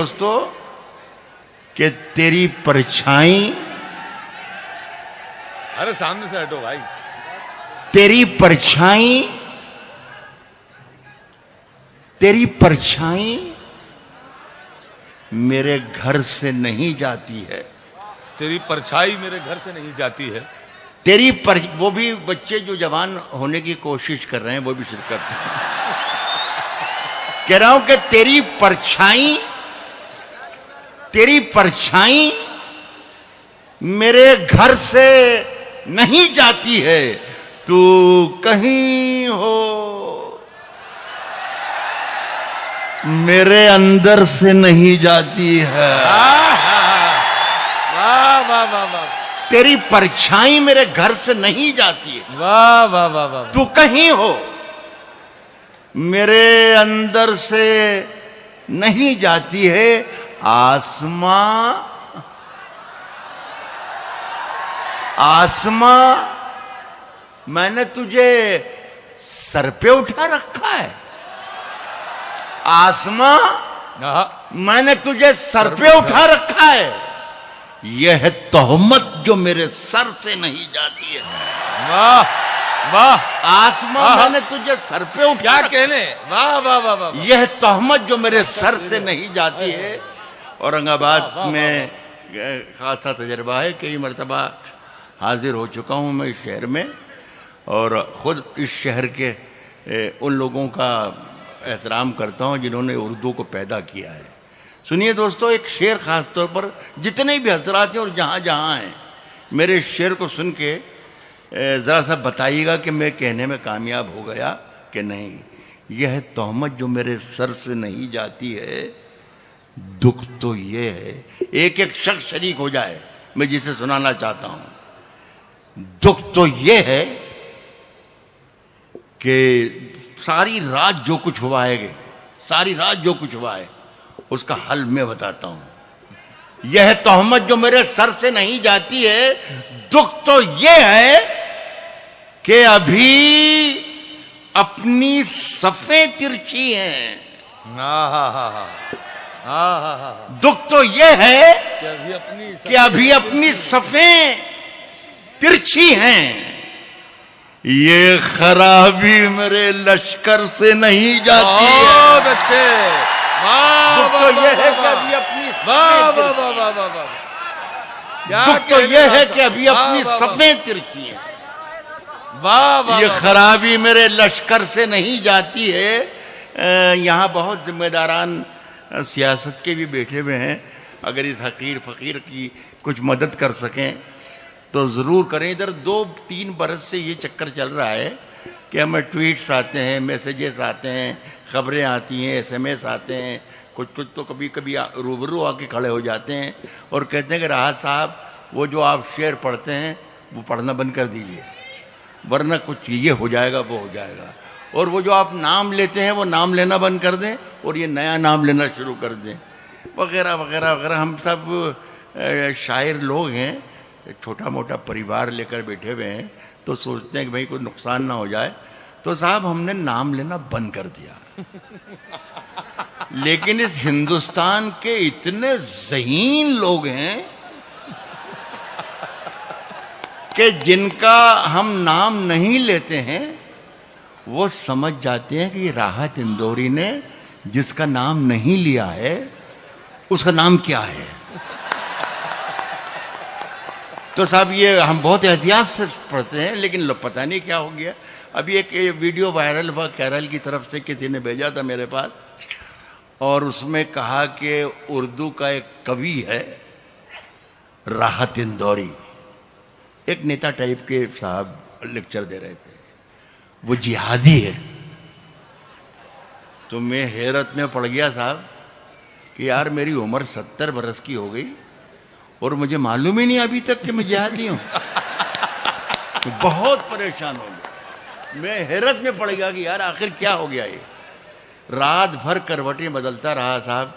दोस्तों कि तेरी परछाई, अरे सामने से हटो भाई। तेरी परछाई, तेरी परछाई मेरे घर से नहीं जाती है। तेरी परछाई मेरे घर से नहीं जाती है। वो भी बच्चे जो जवान होने की कोशिश कर रहे हैं वो भी शिरकत कह रहा हूं कि तेरी परछाई, तेरी परछाई मेरे घर से नहीं जाती है। तू कहीं हो मेरे अंदर से नहीं जाती है। वाह वाह वाह वाह। तेरी परछाई मेरे घर से नहीं जाती है। वाह वाह वाह वाह। तू कहीं हो मेरे अंदर से नहीं जाती है। आसमां, आसमां मैंने तुझे सर पे उठा रखा है। आसमां मैंने तुझे सर पे उठा रखा है। यह है तोहमत जो मेरे सर से नहीं जाती है। वाह वाह। आसमां मैंने तुझे सर पे उठा, क्या कहने। वाह वाह वाह वाह। यह तोहमत जो मेरे सर से नहीं जाती है। औरंगाबाद में खासा तजर्बा है, कई मरतबा हाजिर हो चुका हूं मैं इस शहर में और ख़ुद इस शहर के उन लोगों का एहतराम करता हूं जिन्होंने उर्दू को पैदा किया है। सुनिए दोस्तों, एक शेर ख़ास तौर पर जितने भी हजरात हैं और जहाँ जहाँ हैं, मेरे इस शेर को सुन के ज़रा सा बताइएगा कि मैं कहने में कामयाब हो गया कि नहीं। यह तोहमत जो मेरे सर से नहीं जाती है, दुख तो ये है, एक एक शख्स शरीक हो जाए मैं जिसे सुनाना चाहता हूं। दुख तो ये है कि सारी रात जो कुछ हुआ है, सारी रात जो कुछ हुआ है उसका हल मैं बताता हूं। यह तोहमत जो मेरे सर से नहीं जाती है, दुख तो ये है कि अभी अपनी सफ़ें तिरछी हैं। दुख तो ये है कि अभी अपनी सफ़ें तिरछी हैं। ये खराबी मेरे लश्कर से नहीं जाती है। बहुत अच्छे। दुख तो ये है कि अभी अपनी दुख तो ये है कि अभी अपनी सफ़ें तिरछी हैं। वाह वाह। ये खराबी मेरे लश्कर से नहीं जाती है। यहाँ बहुत जिम्मेदारान सियासत के भी बैठे हुए हैं। अगर इस हकीर फ़कीर की कुछ मदद कर सकें तो ज़रूर करें। इधर 2-3 बरस से ये चक्कर चल रहा है कि हमें ट्वीट्स आते हैं, मैसेजेस आते हैं, ख़बरें आती हैं, SMS आते हैं। कुछ कुछ तो कभी कभी रूबरू आके खड़े हो जाते हैं और कहते हैं कि राहत साहब वो जो आप शेर पढ़ते हैं वो पढ़ना बंद कर दीजिए, वरना कुछ ये हो जाएगा वो हो जाएगा। और वो जो आप नाम लेते हैं वो नाम लेना बंद कर दें और ये नया नाम लेना शुरू कर दें, वगैरह वगैरह वगैरह। हम सब शायर लोग हैं, छोटा मोटा परिवार लेकर बैठे हुए हैं, तो सोचते हैं कि भाई कोई नुकसान ना हो जाए, तो साहब हमने नाम लेना बंद कर दिया। लेकिन इस हिंदुस्तान के इतने ज़हीन लोग हैं कि जिनका हम नाम नहीं लेते हैं वो समझ जाते हैं कि राहत इंदौरी ने जिसका नाम नहीं लिया है उसका नाम क्या है। तो साहब ये हम बहुत एहतियात से पढ़ते हैं, लेकिन पता नहीं क्या हो गया। अभी एक वीडियो वायरल हुआ केरल की तरफ से, किसी ने भेजा था मेरे पास, और उसमें कहा कि उर्दू का एक कवि है राहत इंदौरी, एक नेता टाइप के साहब लेक्चर दे रहे थे, वो जिहादी है। तो मैं हैरत में पड़ गया साहब कि यार मेरी उम्र 70 बरस की हो गई और मुझे मालूम ही नहीं अभी तक कि मैं जिहादी हूं। तो बहुत परेशान हो गया, मैं हैरत में पड़ गया कि यार आखिर क्या हो गया ये। रात भर करवटें बदलता रहा साहब,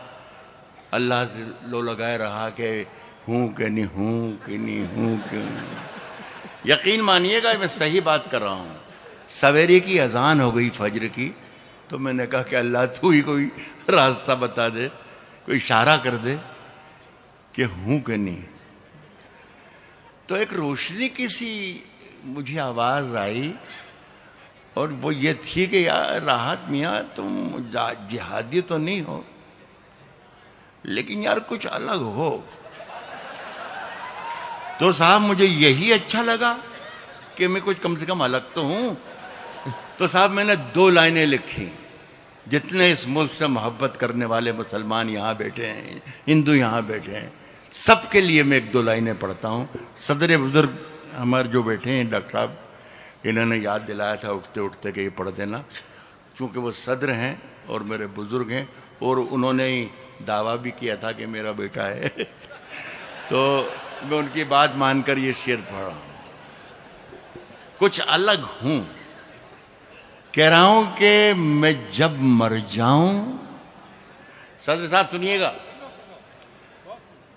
अल्लाह से लो लगाए रहा कि हूं कि नहीं हूं कि नहीं हूं कि। यकीन मानिएगा मैं सही बात कर रहा हूं। सवेरे की अजान हो गई फजर की, तो मैंने कहा कि अल्लाह तू ही कोई रास्ता बता दे कोई इशारा कर दे कि हूं कि नहीं। तो एक रोशनी की सी मुझे आवाज आई और वो ये थी कि यार राहत मियाँ तुम जिहादी तो नहीं हो, लेकिन यार कुछ अलग हो। तो साहब मुझे यही अच्छा लगा कि मैं कुछ कम से कम अलग तो हूं। तो साहब मैंने 2 लाइनें लिखी। जितने इस मुल्क से मोहब्बत करने वाले मुसलमान यहाँ बैठे हैं, हिंदू यहाँ बैठे हैं, सबके लिए मैं 1-2 लाइनें पढ़ता हूँ। सदर बुजुर्ग हमारे जो बैठे हैं डॉक्टर साहब, इन्होंने याद दिलाया था उठते उठते कि ये पढ़ देना, क्योंकि वो सदर हैं और मेरे बुजुर्ग हैं और उन्होंने ही दावा भी किया था कि मेरा बेटा है। तो मैं उनकी बात मानकर ये शेर पढ़ रहा हूँ। कुछ अलग हूं, कह रहा हूं कि मैं जब मर जाऊं, सदर साहब सुनिएगा,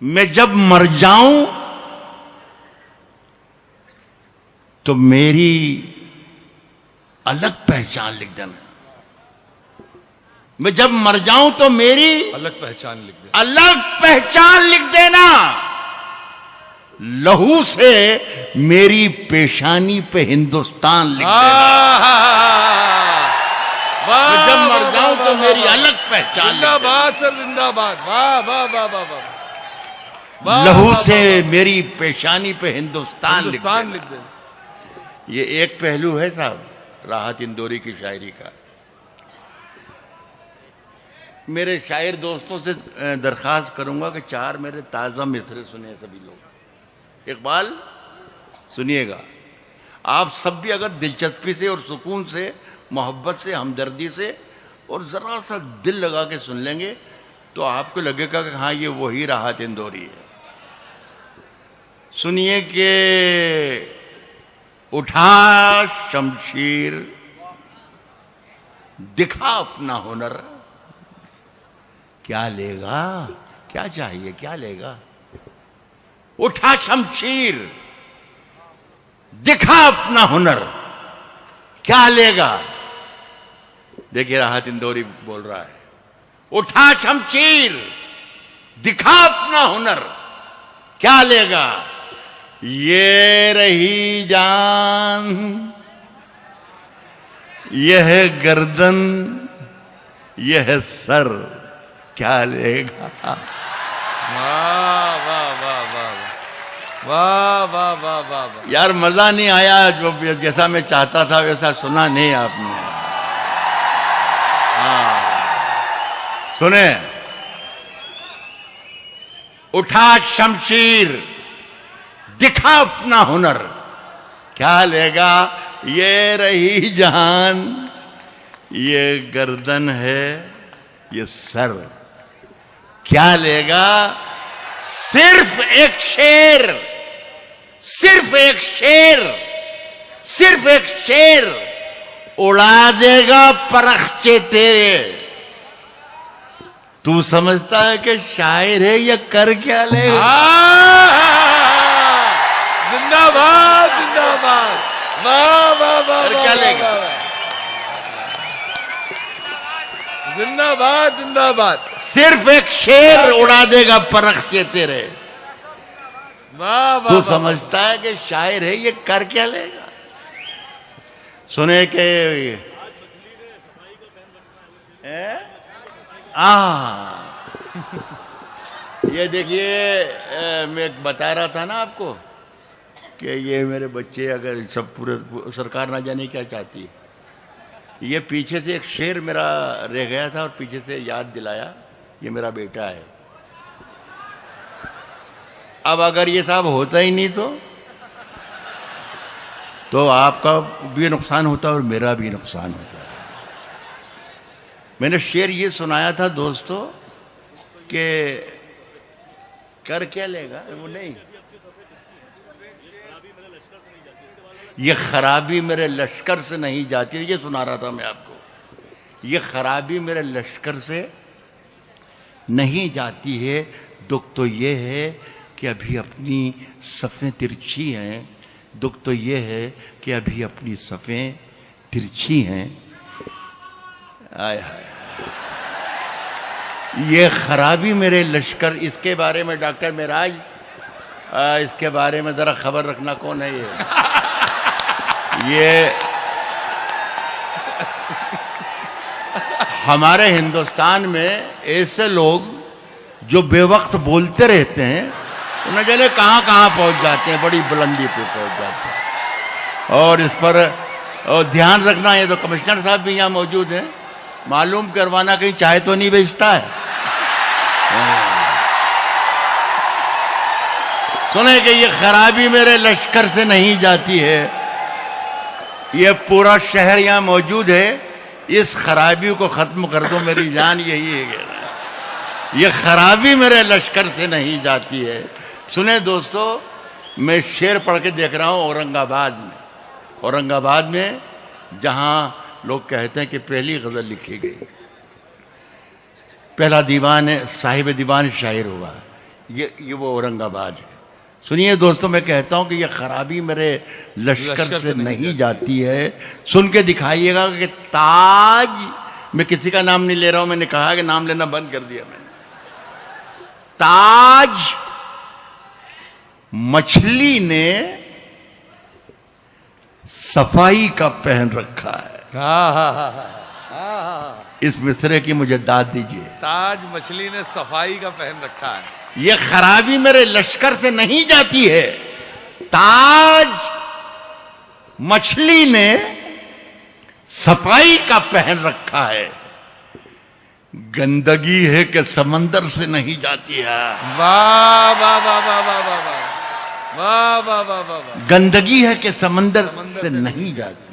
मैं जब मर जाऊं तो मेरी अलग पहचान लिख देना। मैं जब मर जाऊं तो मेरी अलग पहचान लिख दे। अलग पहचान लिख देना। लहू से मेरी पेशानी पे हिंदुस्तान लिख देना। मैं जब मर जाऊं तो मेरी अलग पहचान। जिंदाबाद सर, जिंदाबाद। वाह वाह वाह वाह वाह। लहू से मेरी पेशानी पे हिंदुस्तान लिख लिख दे। दे। ये एक पहलू है साहब राहत इंदौरी की शायरी का। मेरे शायर दोस्तों से दरखास्त करूंगा कि 4 मेरे ताज़ा मिसरे सुने सभी लोग। इकबाल सुनिएगा, आप सब भी अगर दिलचस्पी से और सुकून से, मोहब्बत से, हमदर्दी से और ज़रा सा दिल लगा के सुन लेंगे तो आपको लगेगा कि हाँ ये वही राहत इंदौरी है। सुनिए कि उठा शमशीर, दिखा अपना हुनर, क्या लेगा, क्या चाहिए, क्या लेगा। उठा शमशीर, दिखा अपना हुनर, क्या लेगा। देखिए राहत इंदौरी बोल रहा है, उठा शमशीर, दिखा अपना हुनर, क्या लेगा। ये रही जान, यह गर्दन, यह सर, क्या लेगा। वाह वाह वाह वाह वाह वाह वाह वाह वाह। यार मजा नहीं आया, जो जैसा मैं चाहता था वैसा सुना नहीं आपने। हाँ सुने, उठा शमशीर, दिखा अपना हुनर, क्या लेगा। ये रही जान, ये गर्दन है, ये सर, क्या लेगा। सिर्फ एक शेर, सिर्फ एक शेर, सिर्फ एक शेर उड़ा देगा परख्चे तेरे। तू समझता है कि शायर है, ये कर क्या लेगा। जिंदाबाद जिंदाबाद। वाह वाह वाह। क्या लेगा। जिंदाबाद जिंदाबाद। सिर्फ एक शेर उड़ा देगा परख्चे तेरे। वाह वाह। तू समझता है कि शायर है, ये कर क्या लेगा। सुने के ये देखिए, मैं बता रहा था ना आपको कि ये मेरे बच्चे अगर सब पूरे सरकार ना जाने क्या चाहती है। ये पीछे से एक शेर मेरा रह गया था और पीछे से याद दिलाया, ये मेरा बेटा है। अब अगर ये साहब होता ही नहीं तो आपका भी नुकसान होता और मेरा भी नुकसान होता। मैंने शेर ये सुनाया था दोस्तों कि कर क्या लेगा, वो नहीं, ये खराबी मेरे लश्कर से नहीं जाती। ये सुना रहा था मैं आपको, ये खराबी मेरे लश्कर से नहीं जाती है। दुख तो ये है कि अभी अपनी सफ़ें तिरछी हैं, दुख तो ये है कि अभी अपनी सफ़ें तिरछी हैं। आय हाय, ये खराबी मेरे लश्कर, इसके बारे में डॉक्टर मेराज, इसके बारे में जरा खबर रखना, कौन है ये हमारे हिंदुस्तान में ऐसे लोग जो बेवक्त बोलते रहते हैं, उन्हें जाने कहाँ कहाँ पहुँच जाते हैं, बड़ी बुलंदी पे पहुँच जाते हैं। और इस पर ध्यान रखना, ये तो कमिश्नर साहब भी यहाँ मौजूद हैं, मालूम करवाना कहीं चाय तो नहीं बेचता है। सुने कि ये खराबी मेरे लश्कर से नहीं जाती है, ये पूरा शहर यहाँ मौजूद है, इस खराबी को खत्म कर दो मेरी जान, यही है। ये खराबी मेरे लश्कर से नहीं जाती है। सुने दोस्तों, मैं शेर पढ़ के देख रहा हूँ औरंगाबाद में जहाँ लोग कहते हैं कि पहली गजल लिखी गई, पहला दीवान है, साहिब दीवान शायर हुआ, ये वो औरंगाबाद है। सुनिए दोस्तों, मैं कहता हूं कि ये खराबी मेरे लश्कर से नहीं जाती है। सुन के दिखाइएगा कि ताज, मैं किसी का नाम नहीं ले रहा हूं, मैंने कहा कि नाम लेना बंद कर दिया मैंने। ताज मछली ने सफाई का पहन रखा है। इस मिसरे की मुझे दाद दीजिए। ताज मछली ने सफाई का पहन रखा है। ये खराबी मेरे लश्कर से नहीं जाती है। ताज मछली ने सफाई का पहन रखा है, गंदगी है कि समंदर से नहीं जाती है। वाह वाह वाह वाह वाह वाह वाह वाह वाह वाह वाह। गंदगी है कि समंदर से नहीं जाती।